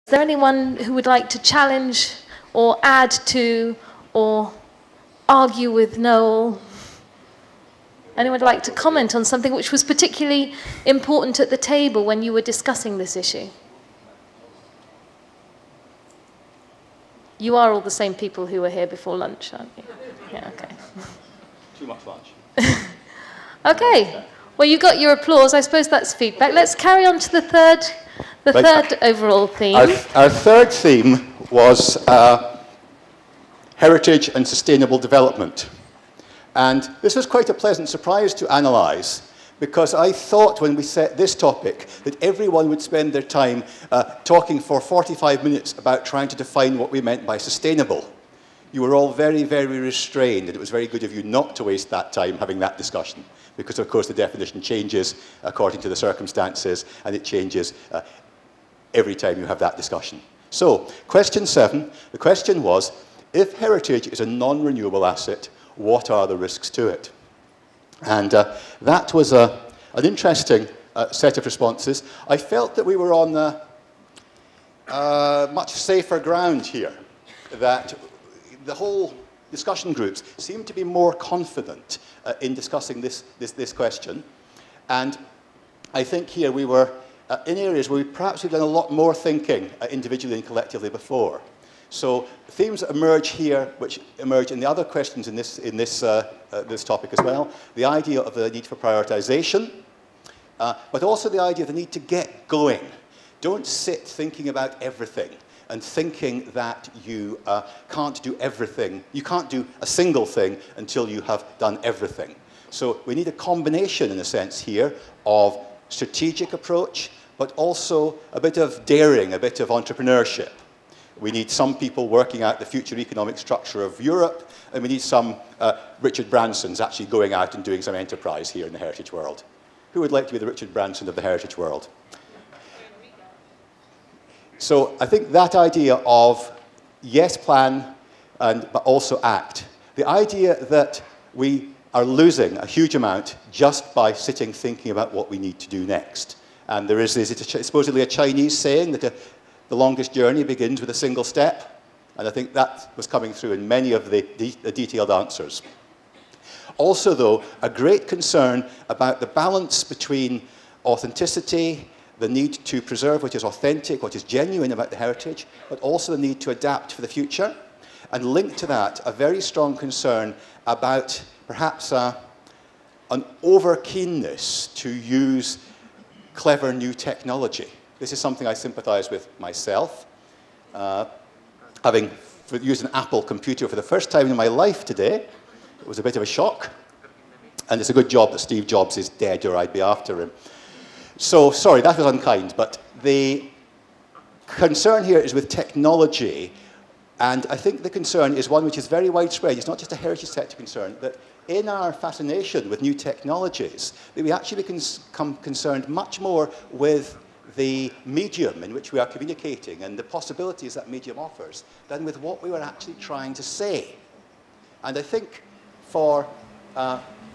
Is there anyone who would like to challenge or add to or argue with Noel? Anyone would like to comment on something which was particularly important at the table when you were discussing this issue? You are all the same people who were here before lunch, aren't you? Yeah, okay. Too much lunch. Okay. Well, you got your applause. I suppose that's feedback. Let's carry on to the third overall theme. Our third theme was heritage and sustainable development. And this was quite a pleasant surprise to analyse, because I thought when we set this topic that everyone would spend their time talking for 45 minutes about trying to define what we meant by sustainable. You were all very, very restrained, and it was very good of you not to waste that time having that discussion, because of course the definition changes according to the circumstances, and it changes every time you have that discussion. So, question 7, the question was, if heritage is a non-renewable asset, what are the risks to it? And that was an interesting set of responses. I felt that we were on much safer ground here, that the whole discussion groups seemed to be more confident in discussing this question. And I think here we were in areas where perhaps we've done a lot more thinking individually and collectively before. So themes that emerge here, which emerge in the other questions in this topic as well, the idea of the need for prioritization, but also the idea of the need to get going. Don't sit thinking about everything and thinking that you can't do everything. You can't do a single thing until you have done everything. So we need a combination, in a sense, here of strategic approach, but also a bit of daring, a bit of entrepreneurship. We need some people working out the future economic structure of Europe, and we need some Richard Bransons actually going out and doing some enterprise here in the heritage world. Who would like to be the Richard Branson of the heritage world? So I think that idea of yes, plan, but also act. The idea that we are losing a huge amount just by sitting thinking about what we need to do next. And there is supposedly a Chinese saying that the longest journey begins with a single step, and I think that was coming through in many of the detailed answers. Also, though, a great concern about the balance between authenticity, the need to preserve what is authentic, what is genuine about the heritage, but also the need to adapt for the future. And linked to that, a very strong concern about perhaps an over-keenness to use clever new technology. This is something I sympathize with myself. Having used an Apple computer for the first time in my life today, it was a bit of a shock. And it's a good job that Steve Jobs is dead, or I'd be after him. So, sorry, that was unkind, but the concern here is with technology, and I think the concern is one which is very widespread. It's not just a heritage sector concern, that in our fascination with new technologies, that we actually become concerned much more with the medium in which we are communicating and the possibilities that medium offers than with what we were actually trying to say. And I think for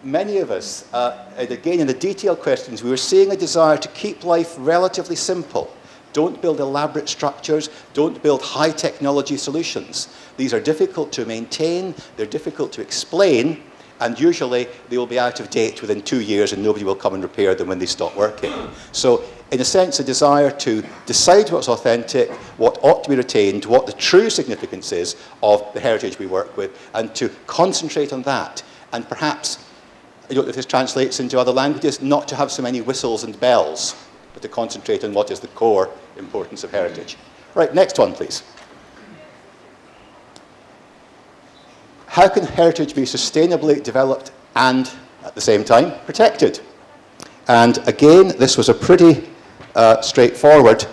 many of us, and again in the detailed questions, we were seeing a desire to keep life relatively simple. Don't build elaborate structures, don't build high technology solutions. These are difficult to maintain, they're difficult to explain, and usually they will be out of date within 2 years and nobody will come and repair them when they stop working. So, in a sense, a desire to decide what's authentic, what ought to be retained, what the true significance is of the heritage we work with, and to concentrate on that. And perhaps, I don't know if this translates into other languages, not to have so many whistles and bells, but to concentrate on what is the core importance of heritage. Right, next one, please. How can heritage be sustainably developed and, at the same time, protected? And again, this was a pretty straightforward,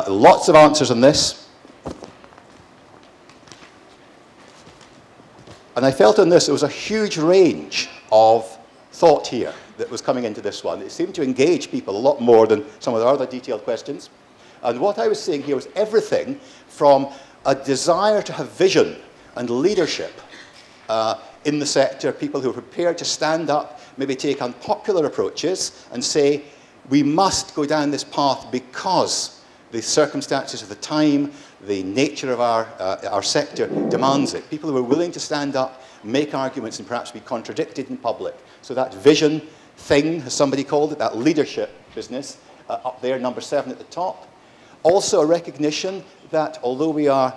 lots of answers on this. And I felt on this, there was a huge range of thought here that was coming into this one. It seemed to engage people a lot more than some of the other detailed questions. And what I was seeing here was everything from a desire to have vision and leadership in the sector, people who are prepared to stand up, maybe take unpopular approaches and say, we must go down this path because the circumstances of the time, the nature of our sector demands it. People who are willing to stand up, make arguments, and perhaps be contradicted in public. So that vision thing, as somebody called it, that leadership business, up there, number 7 at the top. Also a recognition that although we are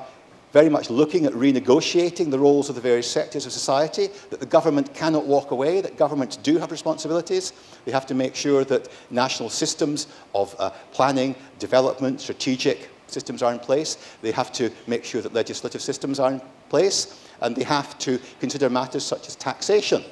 very much looking at renegotiating the roles of the various sectors of society, that the government cannot walk away, that governments do have responsibilities. They have to make sure that national systems of planning, development, strategic systems are in place. They have to make sure that legislative systems are in place. And they have to consider matters such as taxation.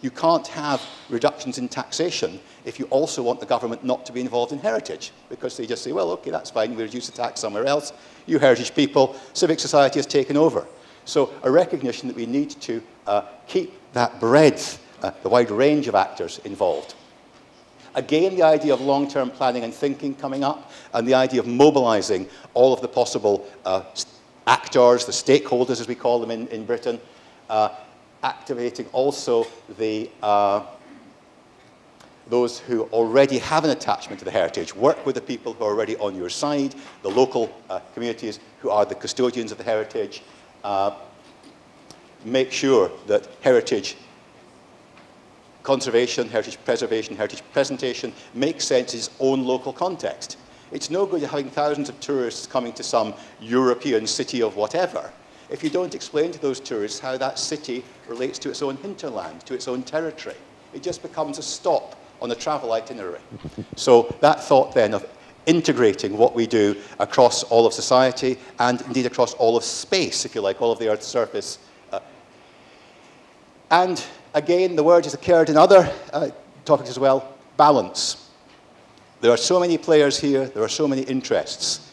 You can't have reductions in taxation if you also want the government not to be involved in heritage, because they just say, well, okay, that's fine, we reduce the tax somewhere else. You heritage people, civic society has taken over. So a recognition that we need to keep that breadth, the wide range of actors involved. Again, the idea of long-term planning and thinking coming up, and the idea of mobilizing all of the possible actors, the stakeholders as we call them in Britain, activating also the, those who already have an attachment to the heritage. Work with the people who are already on your side, the local communities who are the custodians of the heritage. Make sure that heritage conservation, heritage preservation, heritage presentation makes sense in its own local context. It's no good having thousands of tourists coming to some European city of whatever if you don't explain to those tourists how that city relates to its own hinterland, to its own territory. It just becomes a stop on a travel itinerary. So that thought then of integrating what we do across all of society and indeed across all of space, if you like, all of the Earth's surface. And again, the word has occurred in other topics as well, balance. There are so many players here, there are so many interests.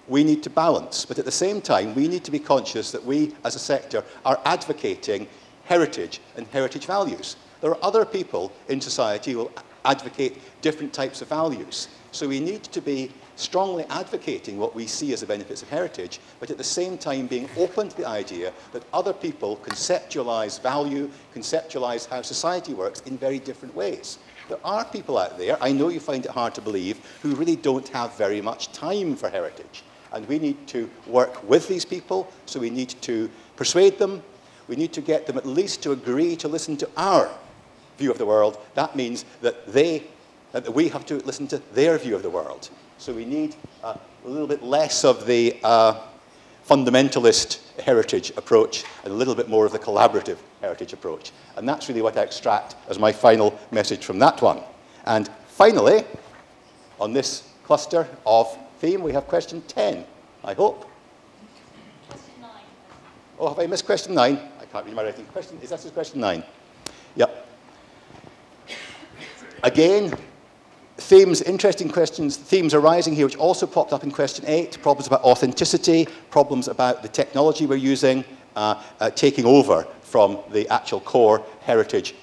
We need to balance, but at the same time, we need to be conscious that we, as a sector, are advocating heritage and heritage values. There are other people in society who will advocate different types of values. So we need to be strongly advocating what we see as the benefits of heritage, but at the same time being open to the idea that other people conceptualize value, conceptualize how society works in very different ways. There are people out there, I know you find it hard to believe, who really don't have very much time for heritage. And we need to work with these people, so we need to persuade them. We need to get them at least to agree to listen to our view of the world. That means that we have to listen to their view of the world. So we need a little bit less of the fundamentalist heritage approach and a little bit more of the collaborative heritage approach. And that's really what I extract as my final message from that one. And finally, on this cluster of theme, we have question 10, I hope. Question 9. Oh, have I missed question 9? I can't read my writing. Is that question 9? Yep. Again, themes, interesting questions, themes arising here, which also popped up in question 8, problems about authenticity, problems about the technology we're using, taking over from the actual core heritage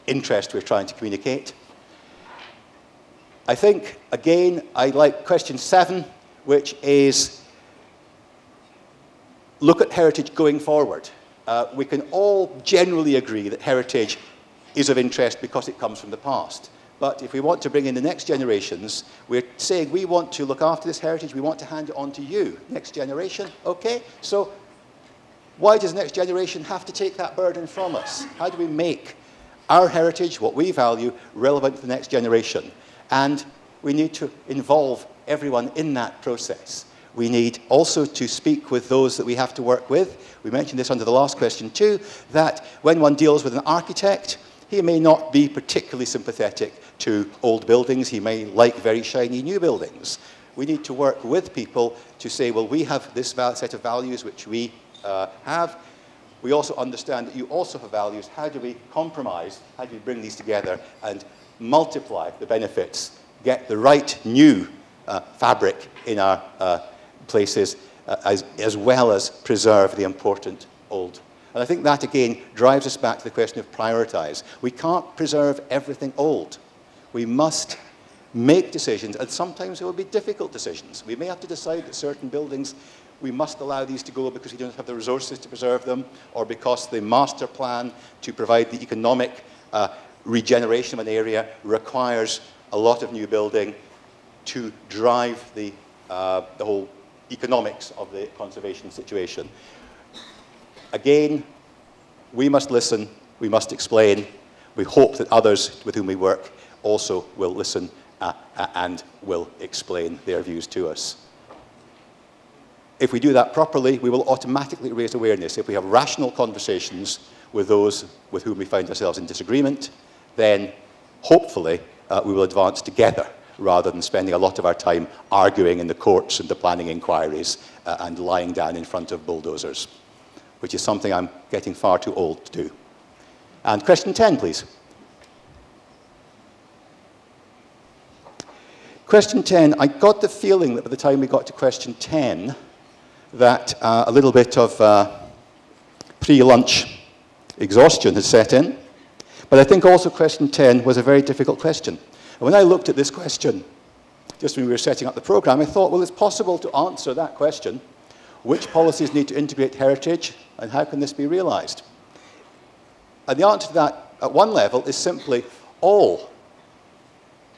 interest we're trying to communicate. I think, again, I like question 7, which is look at heritage going forward. We can all generally agree that heritage is of interest because it comes from the past. But if we want to bring in the next generations, we're saying we want to look after this heritage, we want to hand it on to you, next generation, okay? So why does the next generation have to take that burden from us? How do we make our heritage, what we value, relevant to the next generation? And we need to involve everyone in that process. We need also to speak with those that we have to work with. We mentioned this under the last question too, that when one deals with an architect, he may not be particularly sympathetic to old buildings. He may like very shiny new buildings. We need to work with people to say, well, we have this set of values which we have. We also understand that you also have values. How do we compromise? How do we bring these together and multiply the benefits, get the right new fabric in our places, as well as preserve the important old? And I think that, again, drives us back to the question of prioritize. We can't preserve everything old. We must make decisions, and sometimes it will be difficult decisions. We may have to decide that certain buildings, we must allow these to go because we don't have the resources to preserve them, or because the master plan to provide the economic regeneration of an area requires a lot of new building. to drive the whole economics of the conservation situation. Again, we must listen, we must explain. We hope that others with whom we work also will listen and will explain their views to us. If we do that properly, we will automatically raise awareness. If we have rational conversations with those with whom we find ourselves in disagreement, then hopefully we will advance together rather than spending a lot of our time arguing in the courts and the planning inquiries and lying down in front of bulldozers, which is something I'm getting far too old to do. And question 10, please. Question 10, I got the feeling that by the time we got to question 10, that a little bit of pre-lunch exhaustion has set in. But I think also question 10 was a very difficult question. And when I looked at this question, just when we were setting up the program, I thought, well, it's possible to answer that question. Which policies need to integrate heritage, and how can this be realized? And the answer to that, at one level, is simply all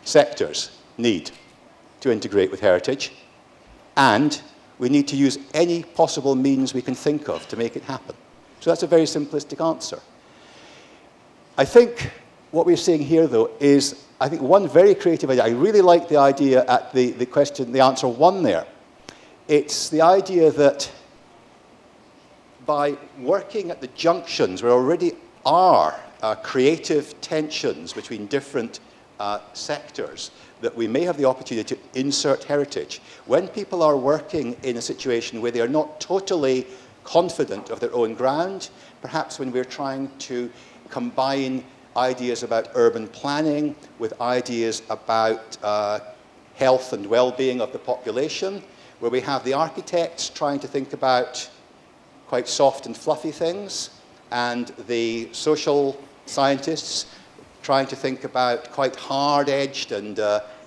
sectors need to integrate with heritage, and we need to use any possible means we can think of to make it happen. So that's a very simplistic answer. I think what we're seeing here, though, is, I think, one very creative idea. I really like the idea at the answer 1 there. It's the idea that by working at the junctions where already are creative tensions between different sectors, that we may have the opportunity to insert heritage. When people are working in a situation where they are not totally confident of their own ground, perhaps when we're trying to combine ideas about urban planning with ideas about health and well-being of the population, where we have the architects trying to think about quite soft and fluffy things, and the social scientists trying to think about quite hard-edged and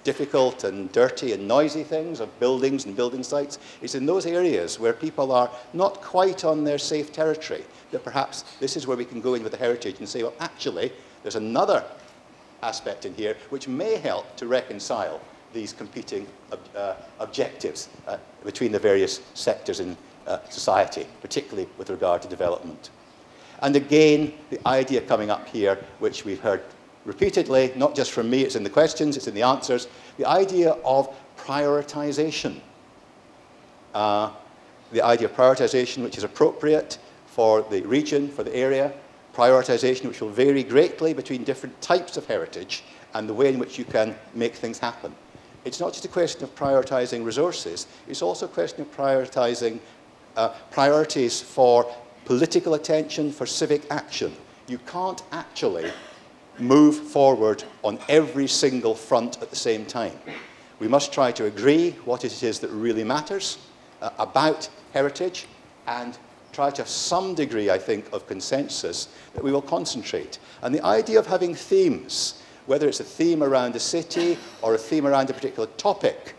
difficult and dirty and noisy things of buildings and building sites. It's in those areas where people are not quite on their safe territory that perhaps this is where we can go in with the heritage and say, well, actually, there's another aspect in here which may help to reconcile these competing objectives between the various sectors in society, particularly with regard to development. And again, the idea coming up here, which we've heard repeatedly, not just from me, it's in the questions, it's in the answers, the idea of prioritization. The idea of prioritization which is appropriate for the region, for the area, prioritization which will vary greatly between different types of heritage and the way in which you can make things happen. It's not just a question of prioritizing resources, it's also a question of prioritizing priorities for political attention, for civic action. You can't actually move forward on every single front at the same time. We must try to agree what it is that really matters about heritage and try to have some degree, I think, of consensus that we will concentrate. And the idea of having themes, whether it's a theme around a city or a theme around a particular topic,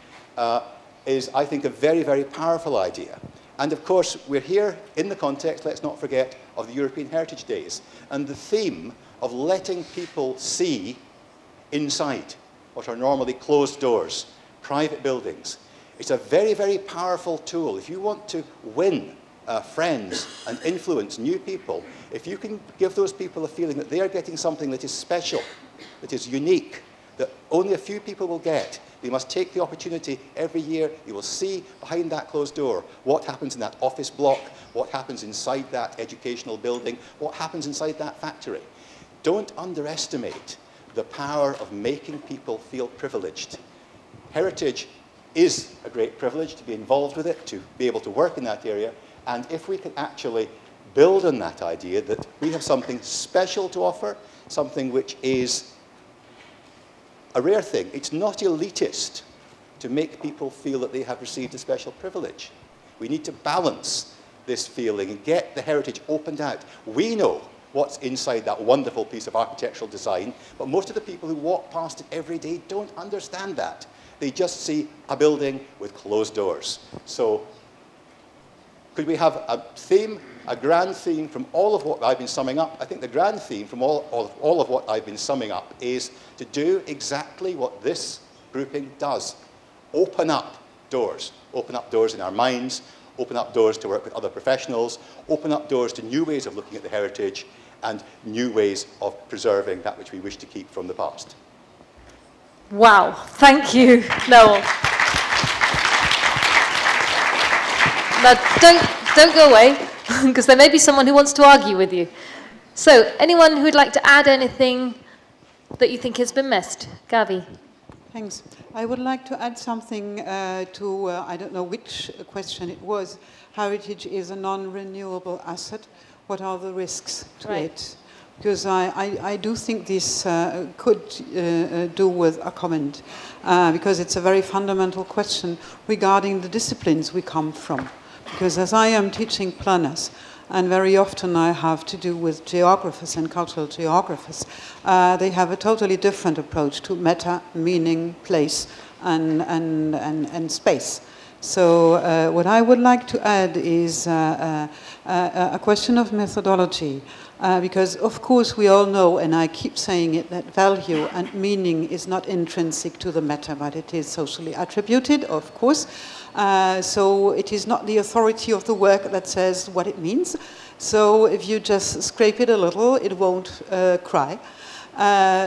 is, I think, a very, very powerful idea. And of course, we're here in the context, let's not forget, of the European Heritage Days. And the theme of letting people see inside what are normally closed doors, private buildings. It's a very, very powerful tool. If you want to win friends and influence new people, if you can give those people a feeling that they are getting something that is special, that is unique, that only a few people will get, they must take the opportunity every year. You will see behind that closed door what happens in that office block, what happens inside that educational building, what happens inside that factory. Don't underestimate the power of making people feel privileged. Heritage is a great privilege to be involved with it, to be able to work in that area, and if we can actually build on that idea that we have something special to offer, something which is a rare thing. It's not elitist to make people feel that they have received a special privilege. We need to balance this feeling and get the heritage opened out. We know what's inside that wonderful piece of architectural design, but most of the people who walk past it every day don't understand that. They just see a building with closed doors. So could we have a theme, a grand theme from all of what I've been summing up? I think the grand theme from all of what I've been summing up is to do exactly what this grouping does. open up doors. Open up doors in our minds, open up doors to work with other professionals, open up doors to new ways of looking at the heritage and new ways of preserving that which we wish to keep from the past. Wow, thank you, Noel. Now, don't go away, because there may be someone who wants to argue with you. So, anyone who would like to add anything that you think has been missed? Gavi. Thanks. I would like to add something to, I don't know which question it was. Heritage is a non-renewable asset. What are the risks to it? Because I do think this could do with a comment, because it's a very fundamental question regarding the disciplines we come from. Because as I am teaching planners, and very often I have to do with geographers and cultural geographers, they have a totally different approach to matter, meaning, place, and space. So what I would like to add is a question of methodology. Because, of course, we all know, and I keep saying it, that value and meaning is not intrinsic to the matter, but it is socially attributed, of course. So it is not the authority of the work that says what it means. So if you just scrape it a little, it won't cry.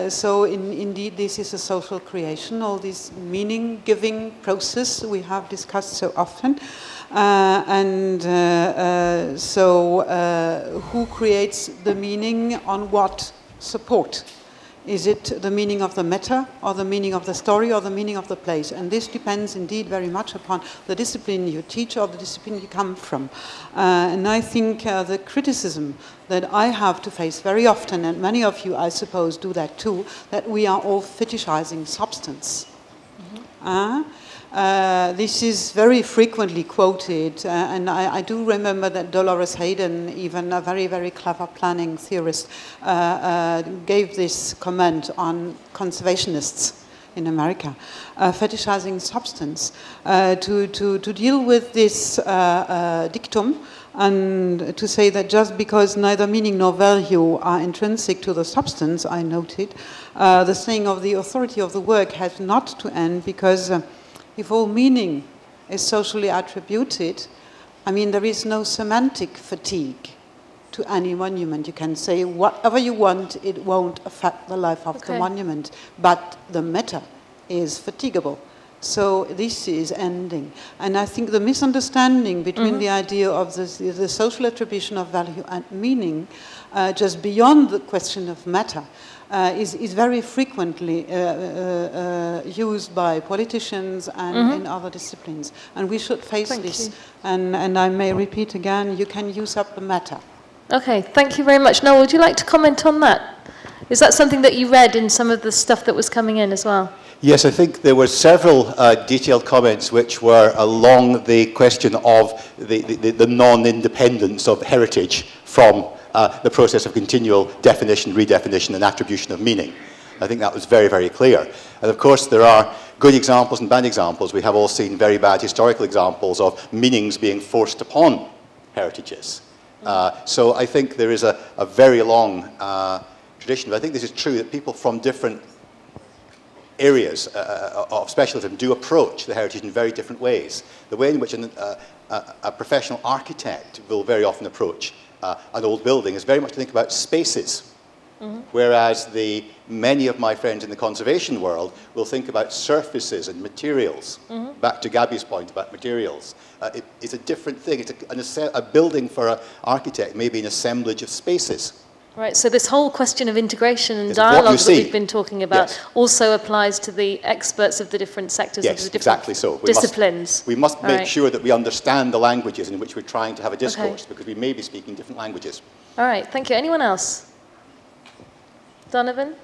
So indeed, this is a social creation, all this meaning-giving process we have discussed so often. So who creates the meaning on what support? Is it the meaning of the meta, or the meaning of the story, or the meaning of the place? And this depends indeed very much upon the discipline you teach or the discipline you come from. And I think the criticism that I have to face very often, and many of you, I suppose, do that too, that we are all fetishizing substance. This is very frequently quoted, and I do remember that Dolores Hayden, even a very, very clever planning theorist, gave this comment on conservationists in America, fetishizing substance, to deal with this dictum, and to say that just because neither meaning nor value are intrinsic to the substance, I noted, the saying of the authority of the work has not to end, because if all meaning is socially attributed, I mean, there is no semantic fatigue to any monument. You can say whatever you want, it won't affect the life of the monument, but the matter is fatigable. So this is ending. And I think the misunderstanding between the idea of the social attribution of value and meaning, just beyond the question of matter, is very frequently used by politicians and in other disciplines. And we should face this. And I may repeat again, you can use up the matter. Okay, thank you very much. Noel, would you like to comment on that? Is that something that you read in some of the stuff that was coming in as well? Yes, I think there were several detailed comments which were along the question of the non-independence of heritage from the process of continual definition, redefinition, and attribution of meaning. I think that was very, very clear. And of course, there are good examples and bad examples. We have all seen very bad historical examples of meanings being forced upon heritages. So I think there is a very long tradition. But I think this is true, that people from different areas of specialism do approach the heritage in very different ways. The way in which a professional architect will very often approach an old building is very much to think about spaces, whereas many of my friends in the conservation world will think about surfaces and materials. Back to Gabby's point about materials. It's a different thing. It's a building for an architect, maybe an assemblage of spaces. Right, so this whole question of integration and dialogue that we've been talking about also applies to the experts of the different sectors of the different disciplines. We must make sure that we understand the languages in which we're trying to have a discourse, because we may be speaking different languages. All right, thank you. Anyone else? Donovan?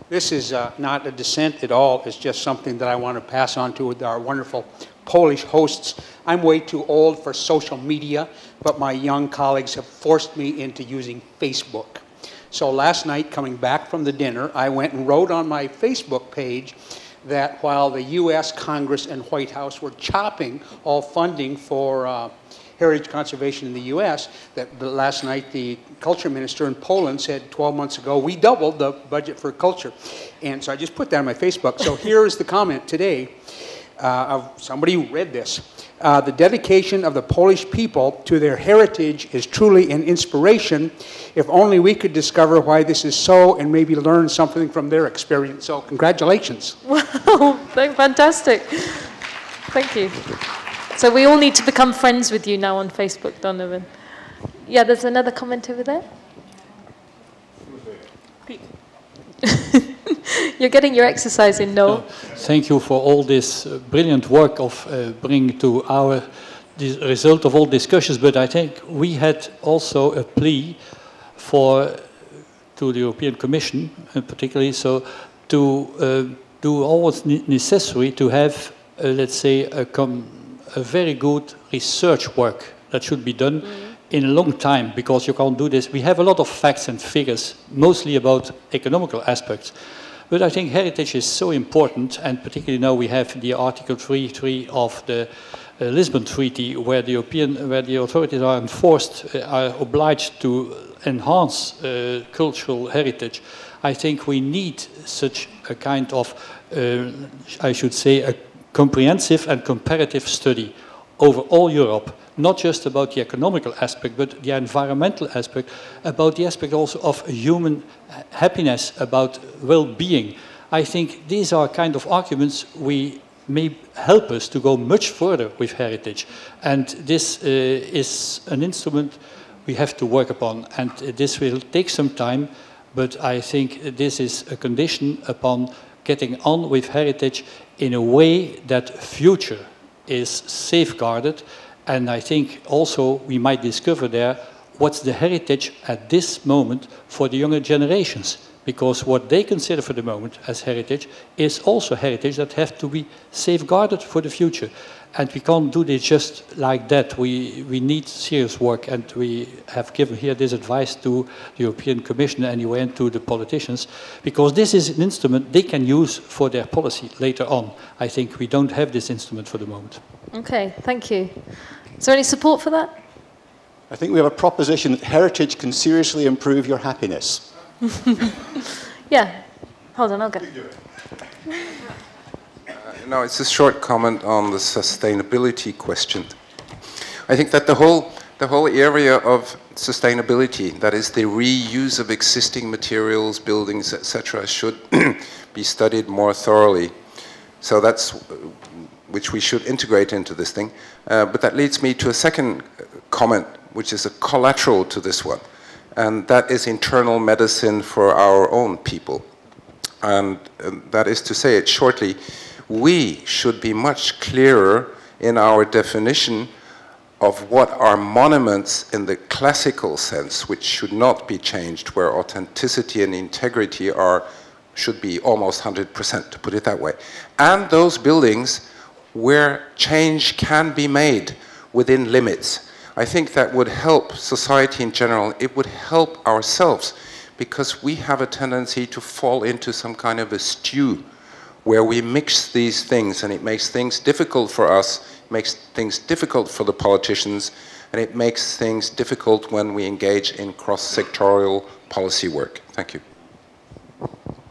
This is not a dissent at all. It's just something that I want to pass on to our wonderful Polish hosts. I'm way too old for social media, but my young colleagues have forced me into using Facebook. So last night, coming back from the dinner, I went and wrote on my Facebook page that while the U.S. Congress and White House were chopping all funding for heritage conservation in the US, that last night the culture minister in Poland said 12 months ago, we doubled the budget for culture. And so I just put that on my Facebook. So here is the comment today of somebody who read this. The dedication of the Polish people to their heritage is truly an inspiration. If only we could discover why this is so and maybe learn something from their experience. So congratulations. Wow, fantastic. Thank you. So we all need to become friends with you now on Facebook, Donovan. Yeah, there's another comment over there. You're getting your exercise in, Noel. Thank you for all this brilliant work of bringing to our the result of all discussions. But I think we had also a plea to the European Commission, particularly, so to do all what's necessary to have, let's say, a very good research work that should be done in a long time, because you can't do this. We have a lot of facts and figures, mostly about economical aspects. But I think heritage is so important, and particularly now we have the Article 3.3 of the Lisbon Treaty, where the authorities are are obliged to enhance cultural heritage. I think we need such a kind of, I should say, a comprehensive and comparative study over all Europe, not just about the economical aspect, but the environmental aspect, about the aspect also of human happiness, about well-being. I think these are kind of arguments we may help us to go much further with heritage. And this is an instrument we have to work upon. And this will take some time, but I think this is a condition upon getting on with heritage in a way that future is safeguarded. And I think also we might discover there what's the heritage at this moment for the younger generations. Because what they consider for the moment as heritage is also heritage that have to be safeguarded for the future. And we can't do this just like that. We need serious work, and we have given here this advice to the European Commission anyway and to the politicians, because this is an instrument they can use for their policy later on. I think we don't have this instrument for the moment. Okay, thank you. Is there any support for that? I think we have a proposition that heritage can seriously improve your happiness. Yeah, hold on, I'll go. No, it's a short comment on the sustainability question. I think that the whole area of sustainability, that is the reuse of existing materials, buildings, etc., should be studied more thoroughly. So that's which we should integrate into this thing. But that leads me to a second comment, which is a collateral to this one. And that is internal medicine for our own people. And that is to say it shortly, we should be much clearer in our definition of what are monuments in the classical sense, which should not be changed, where authenticity and integrity should be almost 100%, to put it that way. And those buildings where change can be made within limits. I think that would help society in general. It would help ourselves, because we have a tendency to fall into some kind of a stew where we mix these things, and it makes things difficult for us, it makes things difficult for the politicians, and it makes things difficult when we engage in cross-sectorial policy work. Thank you.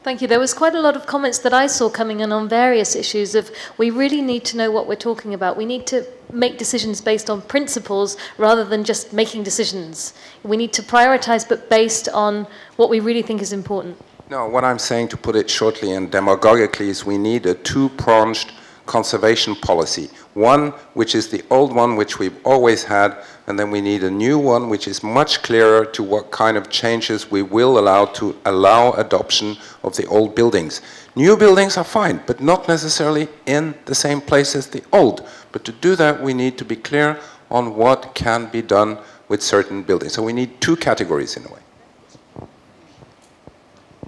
Thank you. There was quite a lot of comments that I saw coming in on various issues of we really need to know what we're talking about. We need to make decisions based on principles rather than just making decisions. We need to prioritize, but based on what we really think is important. No, what I'm saying, to put it shortly and demagogically, is we need a two-pronged conservation policy. One, which is the old one, which we've always had, and then we need a new one, which is much clearer to what kind of changes we will allow to allow adoption of the old buildings. New buildings are fine, but not necessarily in the same place as the old. But to do that, we need to be clear on what can be done with certain buildings. So we need two categories in a way.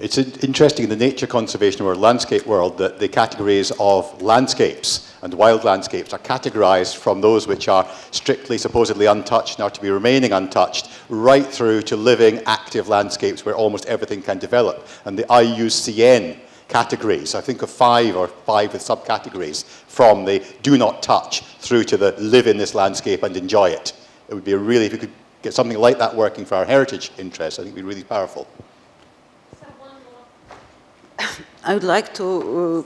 It's interesting in the nature conservation or landscape world that the categories of landscapes and wild landscapes are categorized from those which are strictly, supposedly untouched and are to be remaining untouched, right through to living, active landscapes where almost everything can develop. And the IUCN categories, I think of five with subcategories, from the do not touch through to the live in this landscape and enjoy it. it would be really, if you could get something like that working for our heritage interests, I think it would be really powerful. I would like to,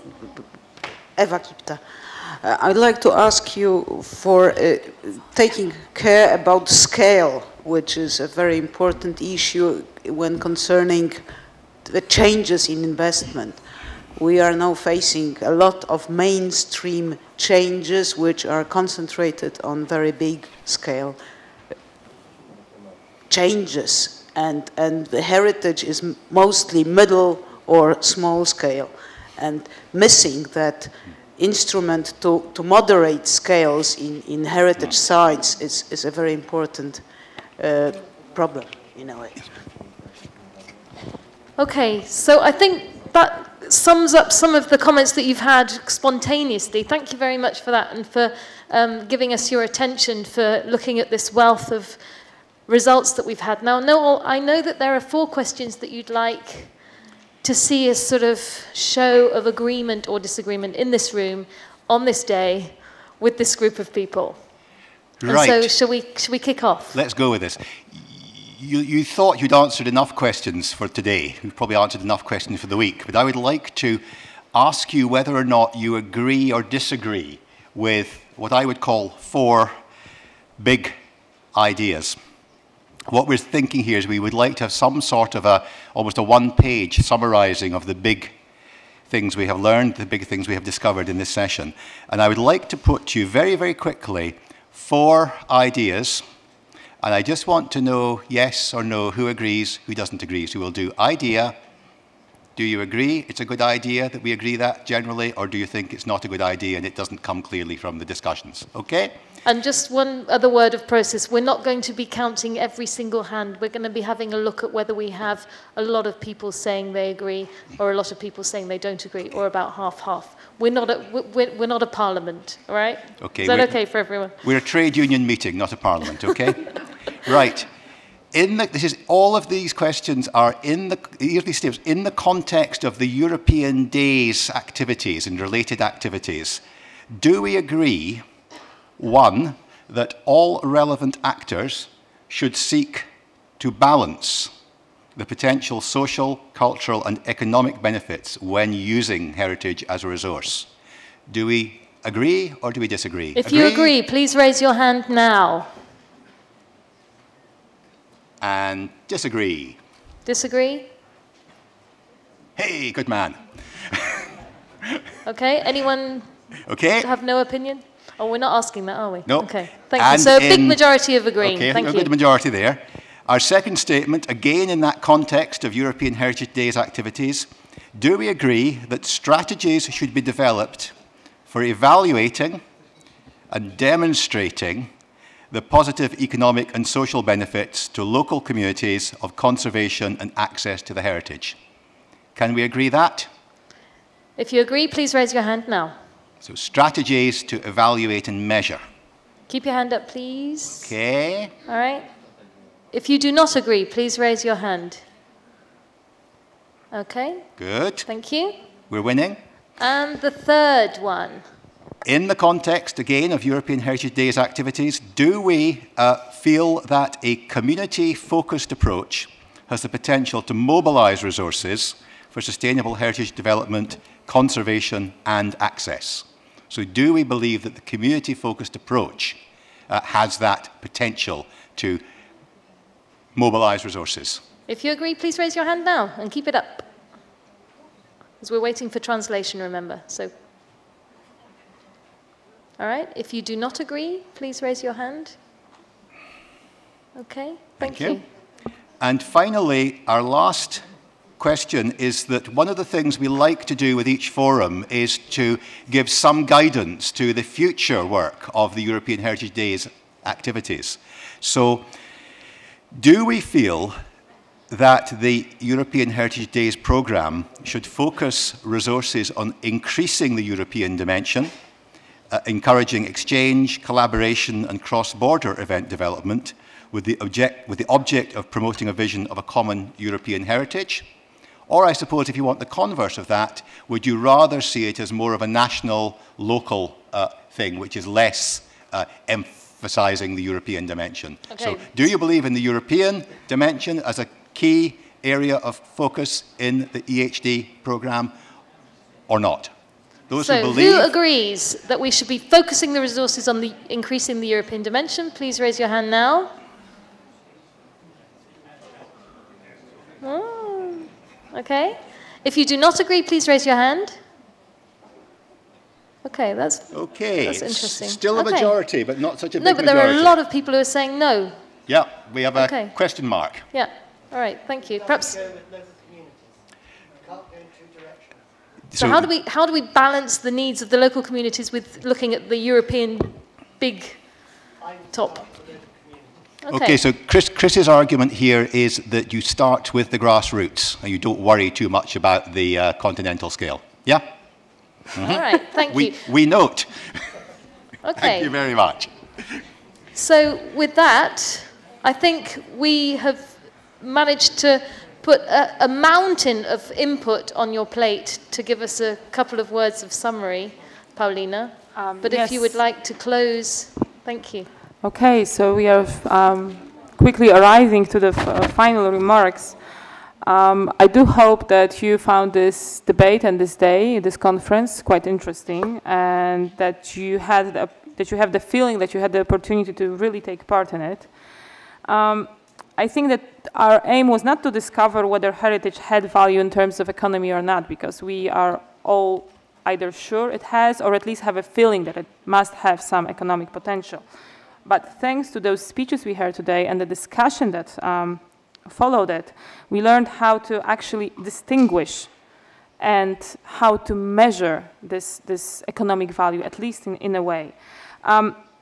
Eva Kipta, I would like to ask you for taking care about scale, which is a very important issue when concerning the changes in investment. We are now facing a lot of mainstream changes which are concentrated on very big scale changes, and the heritage is mostly middle or small scale, and missing that instrument to moderate scales in heritage sites is a very important problem in a way. Okay, so I think that sums up some of the comments that you've had spontaneously. Thank you very much for that, and for giving us your attention, for looking at this wealth of results that we've had. Now, Noel, I know that there are 4 questions that you'd like to see a sort of show of agreement or disagreement in this room on this day with this group of people. Right. And so shall we kick off? Let's go with this. You thought you'd answered enough questions for today. You've probably answered enough questions for the week. But I would like to ask you whether or not you agree or disagree with what I would call 4 big ideas. What we're thinking here is we would like to have some sort of almost a one-page summarizing of the big things we have learned, the big things we have discovered in this session. And I would like to put to you very, very quickly 4 ideas. And I just want to know yes or no, who agrees, who doesn't agree. So we'll do idea. Do you agree it's a good idea that we agree that generally, or do you think it's not a good idea and it doesn't come clearly from the discussions? Okay? And just one other word of process. We're not going to be counting every single hand. We're going to be having a look at whether we have a lot of people saying they agree or a lot of people saying they don't agree, or about half-half. We're not a parliament, all right? Okay. Is that okay for everyone? We're a trade union meeting, not a parliament, okay? Right. All of these questions are in the context of the European Days activities and related activities. Do we agree, 1, that all relevant actors should seek to balance the potential social, cultural, and economic benefits when using heritage as a resource? Do we agree or do we disagree? If you agree, please raise your hand now. And disagree. Disagree? Hey, good man. Okay, anyone have no opinion? Oh, we're not asking that, are we? No. Okay, thank you. So a big majority of agreeing. Okay, thank I think you. a good majority there. Our second statement, again in that context of European Heritage Days activities, do we agree that strategies should be developed for evaluating and demonstrating the positive economic and social benefits to local communities of conservation and access to the heritage? Can we agree that? If you agree, please raise your hand now. So strategies to evaluate and measure. Keep your hand up, please. Okay. All right. If you do not agree, please raise your hand. Okay. Good. Thank you. We're winning. And the third one. In the context, again, of European Heritage Days activities, do we feel that a community-focused approach has the potential to mobilize resources for sustainable heritage development, conservation, and access? So do we believe that the community-focused approach has that potential to mobilize resources? If you agree, please raise your hand now and keep it up. Because we're waiting for translation, remember. So, all right. If you do not agree, please raise your hand. Okay. Thank you. And finally, our last question is that one of the things we like to do with each forum is to give some guidance to the future work of the European Heritage Days activities. So, do we feel that the European Heritage Days programme should focus resources on increasing the European dimension, encouraging exchange, collaboration and cross-border event development with the object of promoting a vision of a common European heritage? Or I suppose if you want the converse of that, would you rather see it as more of a national, local thing, which is less emphasizing the European dimension. Okay. So do you believe in the European dimension as a key area of focus in the EHD program or not? Those So who believe... who agrees that we should be focusing the resources on increasing the European dimension? Please raise your hand now. Oh, okay. If you do not agree, please raise your hand. Okay, that's interesting. It's still a majority, but not such a big majority. No, but there are a lot of people who are saying no. Yeah, we have a question mark. Yeah, all right, thank you. Perhaps... So how do we balance the needs of the local communities with looking at the European big top? Okay, so Chris's argument here is that you start with the grassroots and you don't worry too much about the continental scale. Yeah? All right, thank you. We note. Okay. Thank you very much. So with that, I think we have managed to put a mountain of input on your plate to give us a couple of words of summary, Paulina. But yes. if you would like to close, thank you. Okay, so we are quickly arriving to the final remarks. I do hope that you found this debate and this day, this conference, quite interesting, and that you have the feeling that you had the opportunity to really take part in it. I think that our aim was not to discover whether heritage had value in terms of economy or not, because we are all either sure it has, or at least have a feeling that it must have some economic potential. But thanks to those speeches we heard today and the discussion that followed it, we learned how to actually distinguish and how to measure this economic value, at least in a way.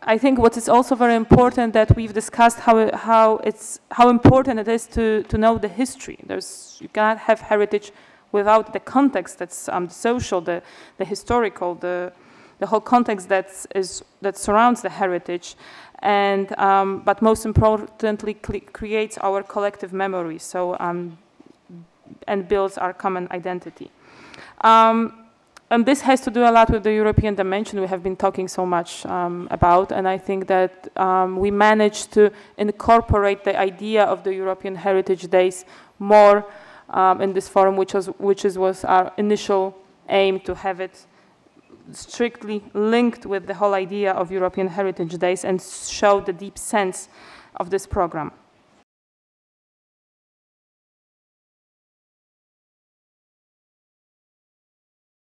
I think what is also very important that we've discussed how important it is to know the history. You cannot have heritage without the context that's the social, the historical, the whole context that surrounds the heritage, and but most importantly creates our collective memory. So and builds our common identity. And this has to do a lot with the European dimension we have been talking so much about, and I think that we managed to incorporate the idea of the European Heritage Days more in this forum, which was our initial aim, to have it strictly linked with the whole idea of European Heritage Days and show the deep sense of this program.